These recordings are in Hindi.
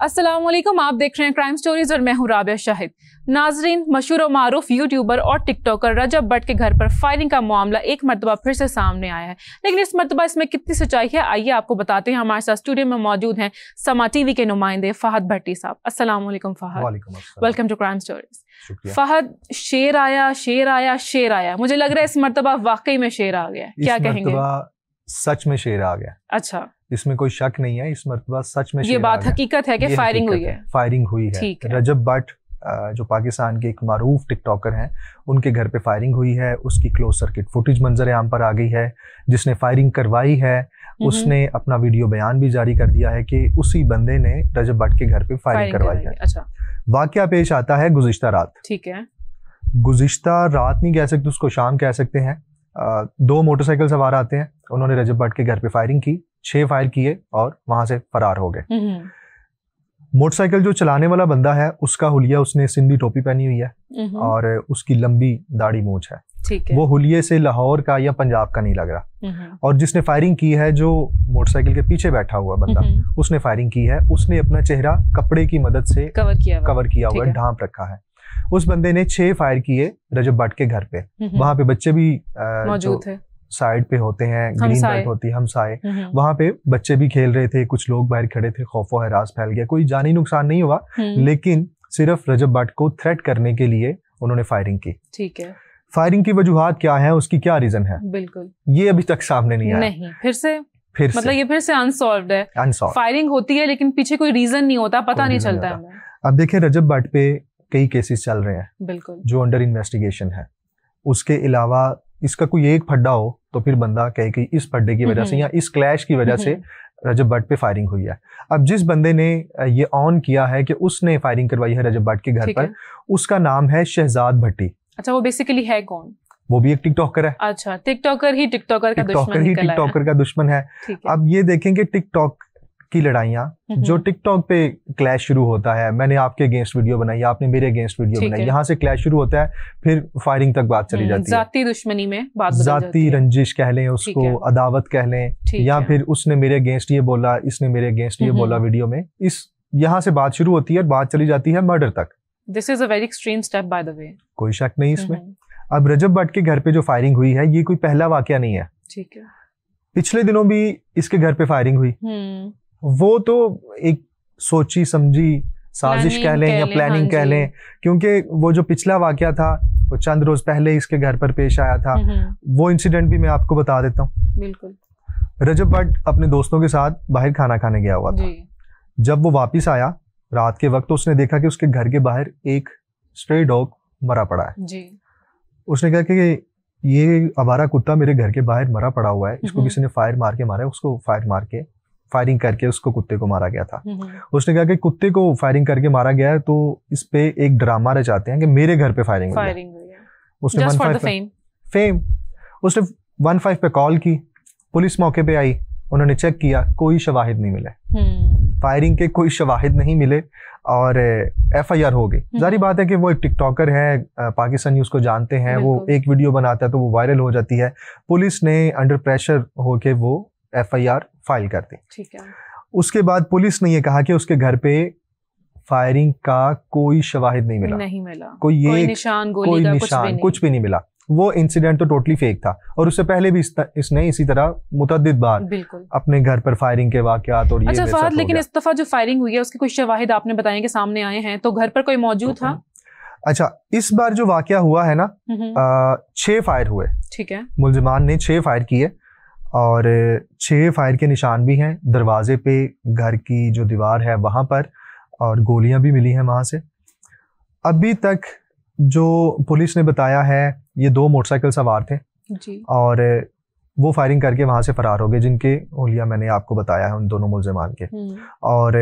अस्सलाम वालेकुम, आप देख रहे हैं क्राइम स्टोरीज और मैं हूं राबिया शाहिद। नाजरीन, मशहूर और मारूफ यूट्यूबर और टिकटॉकर रजब भट्ट के घर पर फायरिंग का मामला एक मरतबा फिर से सामने आया है, लेकिन इस मरतबा इसमें कितनी सच्चाई है आइए आपको बताते हैं। हमारे साथ स्टूडियो में मौजूद हैं समा टीवी के नुमाइंदे फहद भट्टी साहब। अस्सलाम वालेकुम Fahad, welcome to crime stories. Fahad, शेर आया शेर आया शेर आया, मुझे लग रहा है इस मरतबा वाकई में शेर आ गया, क्या कहेंगे? सच में शेर आ गया। अच्छा, इसमें कोई शक नहीं है, इस मरतबा सच में ये बात हकीकत है कि फायरिंग हुई है। फायरिंग हुई है। रजब भट्ट जो पाकिस्तान के एक मारूफ टिकटॉकर हैं, उनके घर पे फायरिंग हुई है। उसकी क्लोज सर्किट फुटेज मंजर आम पर आ गई है। जिसने फायरिंग करवाई है उसने अपना वीडियो बयान भी जारी कर दिया है कि उसी बंदे ने रजब भट्ट के घर पे फायरिंग करवाई है। अच्छा, वाकया पेश आता है गुज़िश्ता रात। ठीक है, गुज़िश्ता रात नहीं कह सकते, उसको शाम कह सकते हैं। दो मोटरसाइकिल सवार आते हैं, उन्होंने रजब भट्ट के घर पे फायरिंग की, 6 फायर किए और वहां से फरार हो गए। मोटरसाइकिल जो चलाने वाला बंदा है उसका हुलिया, उसने सिंधी टोपी पहनी हुई है और उसकी लंबी दाढ़ी मूंछ है। ठीक है, वो हुलिये से लाहौर का या पंजाब का नहीं लग रहा। और जिसने फायरिंग की है, जो मोटरसाइकिल के पीछे बैठा हुआ बंदा, उसने फायरिंग की है। उसने अपना चेहरा कपड़े की मदद से कवर किया हुआ, ढांप रखा है। उस बंदे ने 6 फायर किए रजब भट्ट के घर पे। वहां पे बच्चे भी मौजूद थे, साइड पे होते हैं, ग्रीन बेल्ट होती है, हमसाए, वहां पे बच्चे भी खेल रहे थे। कुछ लोग बाहर खड़े थे, खौफो हरास फैल गया। कोई जानी नुकसान नहीं हुआ, लेकिन सिर्फ रजब भट्ट को थ्रेट करने के लिए उन्होंने फायरिंग की। ठीक है, फायरिंग की वजूहात क्या है, उसकी क्या रीजन है, बिल्कुल ये अभी तक सामने नहीं आया। नहीं, फिर मतलब ये फिर से अनसॉल्व्ड है। फायरिंग होती है लेकिन पीछे कोई रीजन नहीं होता, पता नहीं चलता है। अब देखिए, रजब भट्ट पे कई केसेस चल रहे हैं, बिल्कुल, जो अंडर इन्वेस्टिगेशन है। उसके अलावा इसका कोई एक फड्डा हो तो फिर बंदा कहे कि इस फड्डे की वजह से या इस क्लैश की वजह से रजब भट्ट पे फायरिंग हुई है। अब जिस बंदे ने ये ऑन किया है कि उसने फायरिंग करवाई है रजब भट्ट के घर पर, उसका नाम है शहजाद भट्टी। अच्छा, वो बेसिकली है कौन? वो भी एक टिकटॉकर है। अच्छा, टिकटॉकर ही टिकटॉकर का दुश्मन है। अब ये देखेंगे टिकटॉक की लड़ाइयां, जो टिकटॉक पे क्लैश शुरू होता है। मैंने आपके अगेंस्ट वीडियो बनाई, आपने मेरे अगेंस्ट वीडियो बनाई, यहाँ से क्लैश शुरू होता है, फिर फायरिंग तक बात चली जाती है। जाती दुश्मनी में बात, जाती रंजिश कह लें उसको, अदावत कह लें, या फिर उसने मेरे अगेंस्ट ये बोला, इसने मेरे अगेंस्ट ये बोला वीडियो में। इस यहाँ से बात शुरू होती है और बात चली जाती है मर्डर तक। This is a very extreme step by the way, कोई शक नहीं इसमें। अब रजब भट्ट के घर पे जो फायरिंग हुई है, ये कोई पहला वाकया नहीं है। ठीक है, पिछले दिनों भी इसके घर पे फायरिंग हुई। वो तो एक सोची समझी साजिश कह लें या प्लानिंग कह लें, क्योंकि वो जो पिछला वाकया था वो चंद रोज पहले इसके घर पर पेश आया था। वो इंसिडेंट भी मैं आपको बता देता हूँ। बिल्कुल, रजब भट्ट अपने दोस्तों के साथ बाहर खाना खाने गया हुआ था। जब वो वापिस आया रात के वक्त, तो उसने देखा कि उसके घर के बाहर एक स्ट्रे डॉग मरा पड़ा है जी। उसने कहा कि ये आवारा कुत्ता मेरे घर के बाहर मरा पड़ा हुआ है, इसको किसी ने फायर मार के मारा है। उसको फायरिंग करके उसको कुत्ते को मारा गया था। उसने कहा कि कुत्ते को फायरिंग करके मारा गया है, तो इस पे एक ड्रामा रचाते हैं कि मेरे घर पे फायरिंग हुई है। उसने 15 पे कॉल की, पुलिस मौके पे आई, उन्होंने चेक किया, कोई शवाहिद नहीं मिले, फायरिंग के कोई शवाहिद नहीं मिले और FIR हो गई। जारी बात है कि वो एक टिकटॉकर है, पाकिस्तान न्यूज़ को जानते हैं, वो एक वीडियो बनाता है तो वो वायरल हो जाती है। पुलिस ने अंडर प्रेशर होके वो FIR फाइल कर दी। ठीक है, उसके बाद पुलिस ने ये कहा कि उसके घर पे फायरिंग का कोई शवाहिद नहीं मिला, कोई निशान, कुछ भी नहीं मिला। वो इंसिडेंट तो टोटली फेक था और उससे पहले भी इसने इसी तरह मुतअद्दिद बार अपने घर पर फायरिंग के वाकयात और ये। अच्छा फहद, लेकिन इस दफा जो फायरिंग हुई है उसके कुछ शवाहिद आपने बताए कि सामने आए हैं, तो घर पर कोई मौजूद था? अच्छा, इस बार जो वाकया हुआ है ना, 6 फायर हुए। ठीक है, मुलजिमान ने 6 फायर किए और 6 फायर के निशान भी हैं दरवाजे पे, घर की जो दीवार है वहां पर, और गोलियां भी मिली हैं वहां से। अभी तक जो पुलिस ने बताया है, ये 2 मोटरसाइकिल सवार थे जी, और वो फायरिंग करके वहां से फरार हो गए, जिनके हुलिया मैंने आपको बताया है उन दोनों मुलजिमान के। और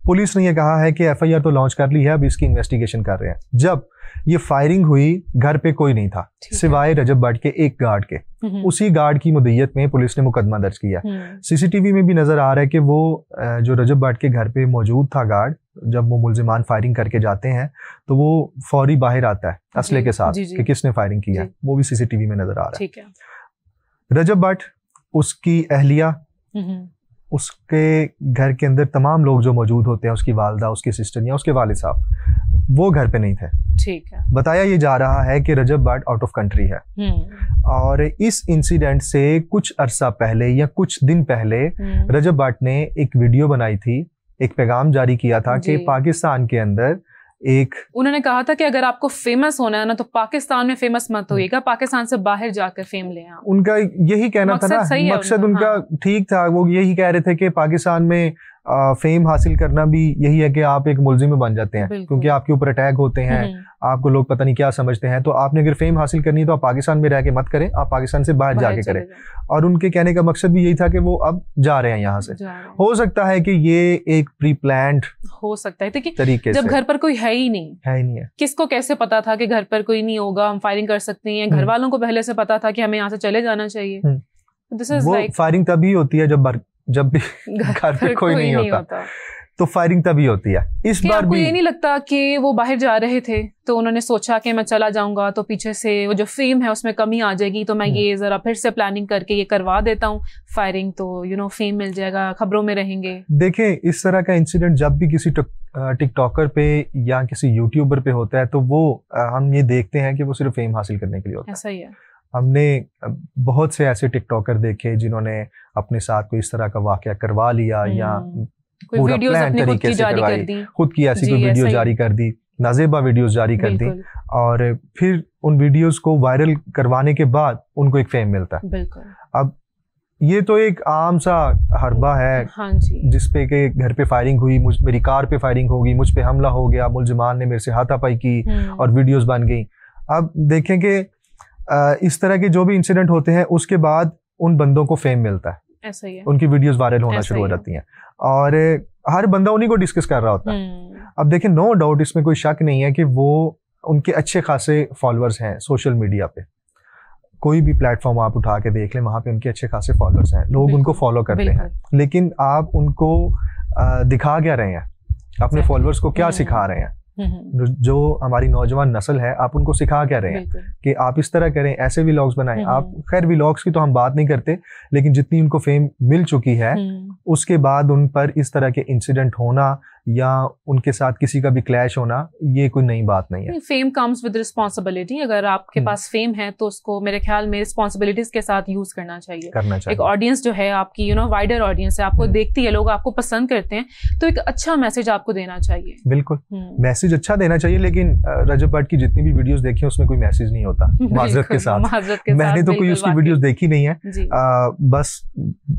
पुलिस ने ये कहा है कि FIR तो लॉन्च कर ली है, अब इसकी इन्वेस्टिगेशन कर रहे हैं। जब ये फायरिंग हुई घर पे कोई नहीं था सिवाय रजब भट्ट के एक गार्ड के। उसी गार्ड की मुद्दत में पुलिस ने मुकदमा दर्ज किया। CCTV में भी नजर आ रहा है कि वो जो रजब भट्ट के घर पे मौजूद था गार्ड, जब वो मुलजिमान फायरिंग करके जाते हैं तो वो फौरी बाहर आता है असले के साथ कि किसने फायरिंग किया है, वो भी CCTV में नजर आ रहा है। रजब भट्ट, उसकी अहलिया उसके घर के अंदर तमाम लोग जो मौजूद होते हैं, उसकी वालदा, उसकी सिस्टर या उसके वालिद साहब, वो घर पे नहीं थे। ठीक है। बताया ये जा रहा है कि रजब भट्ट आउट ऑफ कंट्री है, और इस इंसिडेंट से कुछ अरसा पहले या कुछ दिन पहले रजब भट्ट ने एक वीडियो बनाई थी, एक पैगाम जारी किया था कि पाकिस्तान के अंदर उन्होंने कहा था कि अगर आपको फेमस होना है ना तो पाकिस्तान में फेमस मत होइएगा, पाकिस्तान से बाहर जाकर फेम ले आओ। उनका यही कहना था ना, मकसद उनका ठीक था। वो यही कह रहे थे कि पाकिस्तान में फेम हासिल करना भी यही है कि आप एक मुलजिम में बन जाते हैं, क्योंकि आपके ऊपर अटैक होते हैं, आपको लोग पता नहीं क्या समझते हैं। तो आपने अगर फेम हासिल करनी है तो आप पाकिस्तान में रह के मत करें, आप पाकिस्तान से बाहर जाके करें। और उनके कहने का मकसद भी यही था कि वो अब जा रहे हैं यहाँ से। हो सकता है कि ये एक प्री प्लान्ड हो सकता है तरीके जब घर पर कोई है ही नहीं है, किसको कैसे पता था कि घर पर कोई नहीं होगा, हम फायरिंग कर सकते हैं। घर वालों को पहले से पता था कि हमें यहाँ से चले जाना चाहिए। वो फायरिंग तभी होती है जब भी घर पे कोई नहीं होता, तो फायरिंग तभी होती है। इस बार भी ये नहीं लगता कि वो बाहर जा रहे थे तो उन्होंने सोचा कि मैं चला जाऊंगा तो पीछे से वो जो फेम है उसमें कमी आ जाएगी, तो मैं ये जरा फिर से प्लानिंग करके ये करवा देता हूँ फायरिंग, तो फेम मिल जाएगा, खबरों में रहेंगे। देखें, इस तरह का इंसिडेंट जब भी किसी टिकटॉकर पे या किसी यूट्यूबर पे होता है तो वो हम ये देखते हैं कि वो सिर्फ फेम हासिल करने के लिए होता है। ऐसा ही है। हमने बहुत से ऐसे टिकटॉकर देखे जिन्होंने अपने साथ कोई इस तरह का वाकया करवा लिया या पूरा प्लान तरीके से करवाई, खुद की ऐसी कोई वीडियो जारी कर दी, नाजेबा वीडियोस जारी कर दी, और फिर उन वीडियोस को वायरल करवाने के बाद उनको एक फेम मिलता है। अब ये तो एक आम सा हरबा है, जिसपे के घर पे फायरिंग हुई, मेरी कार पे फायरिंग होगी, मुझ पे हमला हो गया, मुलजिमान ने मेरे से हाथापाई की और वीडियोस बन गई। अब देखें कि इस तरह के जो भी इंसिडेंट होते हैं उसके बाद उन बंदों को फेम मिलता है, ऐसा ही है। उनकी वीडियोस वायरल होना शुरू हो जाती हैं और हर बंदा उन्हीं को डिस्कस कर रहा होता है। अब देखिए, नो डाउट इसमें कोई शक नहीं है कि वो उनके अच्छे खासे फॉलोअर्स हैं सोशल मीडिया पे। कोई भी प्लेटफॉर्म आप उठा के देख लें, वहां पे उनके अच्छे खासे फॉलोअर्स हैं, लोग उनको फॉलो करते हैं। लेकिन आप उनको दिखा क्या रहे हैं, अपने फॉलोअर्स को क्या सिखा रहे हैं? जो हमारी नौजवान नस्ल है, आप उनको सिखा क्या रहे हैं कि आप इस तरह करें, ऐसे व्लॉग्स बनाएं। आप खैर व्लॉग्स की तो हम बात नहीं करते, लेकिन जितनी उनको फेम मिल चुकी है उसके बाद उन पर इस तरह के इंसिडेंट होना या उनके साथ किसी का भी क्लैश होना, ये कोई नई बात नहीं है। Fame comes with responsibility. अगर आपके पास फेम है तो उसको मेरे ख्याल में रिस्पॉन्सिबिलिटीज के साथ यूज करना चाहिए। एक ऑडियंस जो है आपकी वाइडर ऑडियंस है, आपको देखती है, लोग आपको पसंद करते हैं, तो एक अच्छा मैसेज आपको देना चाहिए। बिल्कुल, मैसेज अच्छा देना चाहिए, लेकिन रजब भट्ट की जितनी भी वीडियोस देखी है उसमें कोई मैसेज नहीं होता। माजरत के साथ मैंने तो कोई उसकी वीडियोस देखी नहीं है। बस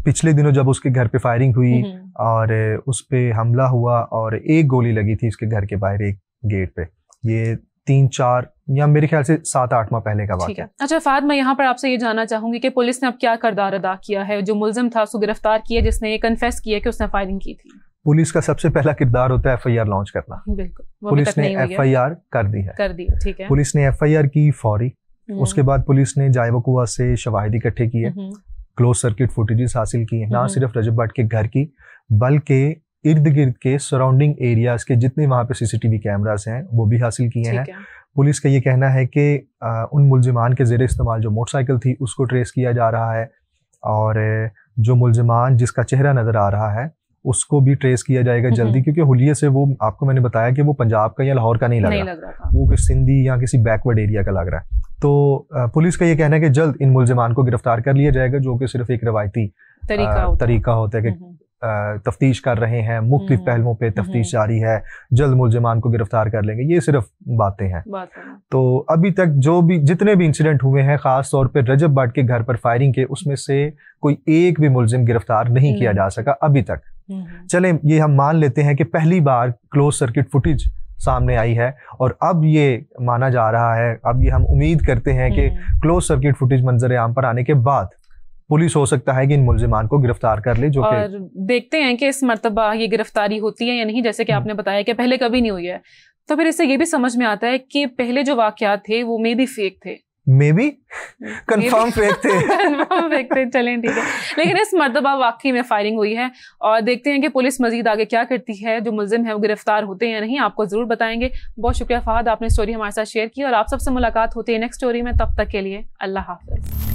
पिछले दिनों जब उसके घर पे फायरिंग हुई और उस पे हमला हुआ और एक गोली लगी थी इसके घर के बाहर एक गेट पे, ये 3-4 या मेरे ख्याल से 7-8 माह पहले का वाक़या। अच्छा फाद, मैं यहाँ पर आपसे ये जानना चाहूंगी कि पुलिस ने अब क्या किरदार अदा किया है? जो मुलजिम था उसको गिरफ्तार किया, जिसने ये कन्फेस किया कि उसने फायरिंग की थी। पुलिस का सबसे पहला किरदार होता है FIR लॉन्च करना। बिल्कुल, पुलिस ने FIR कर दी है। ठीक है। पुलिस ने FIR की फौरी, उसके बाद पुलिस ने जायवकुआ से शवाहिद इकट्ठे किए, क्लोज सर्किट फुटेजेस हासिल की, ना सिर्फ रजब भट्ट के घर की बल्कि इर्द गिर्द के सराउंडिंग एरियाज के जितने वहां पे CCTV कैमरास हैं वो भी हासिल किए हैं। पुलिस का ये कहना है कि उन मुलजिमान के ज़ेरे इस्तेमाल जो मोटरसाइकिल थी उसको ट्रेस किया जा रहा है, और जो मुलजिमान जिसका चेहरा नजर आ रहा है उसको भी ट्रेस किया जाएगा जल्दी, क्योंकि हुलिये से वो, आपको मैंने बताया कि वो पंजाब का या लाहौर का नहीं लग रहा, वो किसी सिंधी या किसी बैकवर्ड एरिया का लग रहा है। तो पुलिस का ये कहना है कि जल्द इन मुलजिमान को गिरफ्तार कर लिया जाएगा, जो कि सिर्फ एक रवायती तरीका होता है कि तफ्तीश कर रहे हैं, मुख्तलिफ पहलुओं पे तफ्तीश जारी है, जल्द मुलजिमान को गिरफ्तार कर लेंगे, ये सिर्फ बातें हैं। तो अभी तक जो भी जितने भी इंसिडेंट हुए हैं, खास तौर पे रजब भट्ट के घर पर फायरिंग के, उसमें से कोई एक भी मुलजिम गिरफ्तार नहीं किया जा सका अभी तक। चले ये हम मान लेते हैं कि पहली बार क्लोज सर्किट फुटेज सामने आई है, और अब ये माना जा रहा है, अब ये हम उम्मीद करते हैं कि क्लोज सर्किट फुटेज मंजर आम पर आने के बाद पुलिस हो सकता है कि इन मुलजिमान को गिरफ्तार कर ले, जो और देखते हैं कि इस मर्तबा ये गिरफ्तारी होती है या नहीं। जैसे कि आपने बताया कि पहले कभी नहीं हुई है, तो फिर इससे ये भी समझ में आता है कि पहले जो वाकयात थे वो मे बी फेक थे, कंफर्म फेक थे। चलें ठीक है, लेकिन इस मर्तबा वाकई में फायरिंग हुई है, और देखते हैं कि पुलिस मजीद आगे क्या करती है। जो मुलजिम है वो गिरफ्तार होते हैं या नहीं, आपको जरूर बताएंगे। बहुत शुक्रिया फहद, आपने स्टोरी हमारे साथ शेयर की, और आप सबसे मुलाकात होती है नेक्स्ट स्टोरी में। तब तक के लिए अल्लाह हाफिज।